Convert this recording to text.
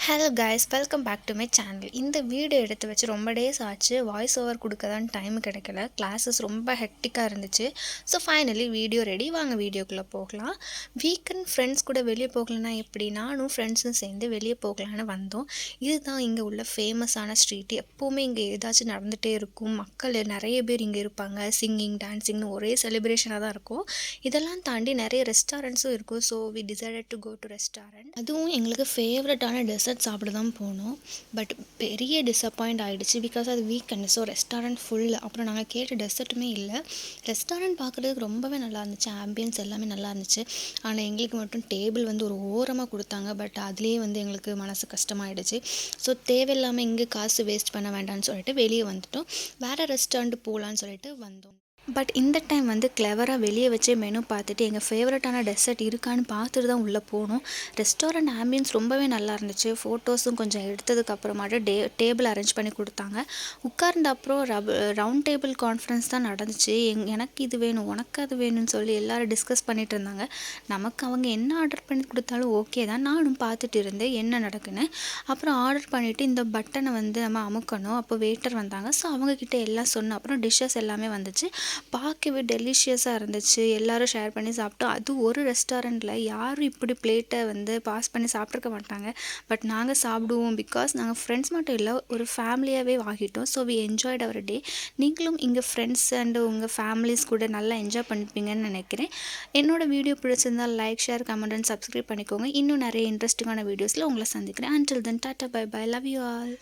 Hello guys, welcome back to my channel. இந்த video எடுத்து வச்சு ரொம்ப டேஸ் ஆச்சு. வாய்ஸ் ஓவர் கொடுக்க தான் டைம் கிடைக்கல. கிளாஸஸ் ரொம்ப ஹெக்டிக்காக இருந்துச்சு. So finally video ready. வாங்க வீடியோக்குள்ளே போகலாம். வீக்கெண்ட் ஃப்ரெண்ட்ஸ் கூட வெளியே போகலன்னா எப்படி, நானும் ஃப்ரெண்ட்ஸும் சேர்ந்து வெளியே போகலான்னு வந்தோம். இதுதான் இங்கே உள்ள ஃபேமஸான ஸ்ட்ரீட். எப்போவுமே இங்கே ஏதாச்சும் நடந்துகிட்டே இருக்கும். மக்கள் நிறைய பேர் இங்கே இருப்பாங்க. சிங்கிங், டான்ஸிங்னு ஒரே செலிப்ரேஷனாக தான் இருக்கும். இதெல்லாம் தாண்டி நிறைய ரெஸ்டாரண்ட்ஸும் இருக்கும். So we decided to go to restaurant. அதுவும் எங்களுக்கு ஃபேவரட்டான டெசர்ட் சாப்பிட தான் போனோம். பட் பெரிய டிசப்பாயிண்ட் ஆகிடுச்சு. பிகாஸ் அது வீக்கெண்டு. So restaurant full. அப்புறம் நாங்கள் கேட்ட டெசர்ட்டுமே இல்லை. ரெஸ்டாரண்ட் பார்க்குறதுக்கு ரொம்பவே நல்லா இருந்துச்சு. ஆம்பியன்ஸ் எல்லாமே நல்லா இருந்துச்சு. ஆனால் எங்களுக்கு மட்டும் டேபிள் ஒரு ஓரமாக கொடுத்தாங்க. பட் அதுலேயே எங்களுக்கு மனசு கஷ்டமாயிடுச்சு. ஸோ தேவையில்லாமல் இங்கே காசு வேஸ்ட் பண்ண வேண்டாம்னு சொல்லிட்டு வெளியே வந்துட்டோம். வேறு ரெஸ்டாரண்ட் போகலான்னு சொல்லிட்டு வந்தோம். பட் இந்த டைம் கிளவராக வெளியே வச்சே மெனு பார்த்துட்டு எங்கள் ஃபேவரட்டான டெசர்ட் இருக்கான்னு பார்த்துட்டு தான் உள்ளே போனோம். ரெஸ்டாரண்ட் ஆம்பியன்ஸ் ரொம்பவே நல்லா இருந்துச்சு. ஃபோட்டோஸும் கொஞ்சம் எடுத்ததுக்கப்புறமாட்டு டேபிள் அரேஞ்ச் பண்ணி கொடுத்தாங்க. உட்கார்ந்த அப்புறம் ரவுண்ட் டேபிள் கான்ஃபரன்ஸ் தான் நடந்துச்சு. எனக்கு இது வேணும், உனக்கு அது வேணும்னு சொல்லி எல்லோரும் டிஸ்கஸ் பண்ணிகிட்டு இருந்தாங்க. நமக்கு அவங்க என்ன ஆர்டர் பண்ணி கொடுத்தாலும் ஓகே தான். நானும் பார்த்துட்டு இருந்தேன் என்ன நடக்குன்னு. அப்புறம் ஆர்டர் பண்ணிவிட்டு இந்த பட்டனை நம்ம அமுக்கணும். அப்போ வெயிட்டர் வந்தாங்க. ஸோ அவங்கக்கிட்ட எல்லாம் சொன்னோம். அப்புறம் டிஷ்ஷஸ் எல்லாமே வந்துச்சு. பார்க்கவே டெலிஷியஸாக இருந்துச்சு. எல்லோரும் ஷேர் பண்ணி சாப்பிட்டோம். அது ஒரு ரெஸ்டாரண்ட்டில் யாரும் இப்படி பிளேட்டை பாஸ் பண்ணி சாப்பிட்ருக்க மாட்டாங்க. பட் நாங்கள் சாப்பிடுவோம். பிகாஸ் நாங்கள் ஃப்ரெண்ட்ஸ் மட்டும் இல்லை, ஒரு ஃபேமிலியாகவே ஆகிட்டோம். ஸோ வி என்ஜாய்ட் அவர் டே. நீங்களும் இங்கே ஃப்ரெண்ட்ஸ் அண்டு உங்கள் ஃபேமிலிஸ் கூட நல்லா என்ஜாய் பண்ணிப்பீங்கன்னு நினைக்கிறேன். என்னோடய வீடியோ பிடிச்சிருந்தால் like, share, comment and subscribe பண்ணிக்கோங்க. இன்னும் நிறைய இன்ட்ரெஸ்டிங்கான வீடியோஸில் உங்களை சந்திக்கிறேன். Until then tata, bye bye, love you all.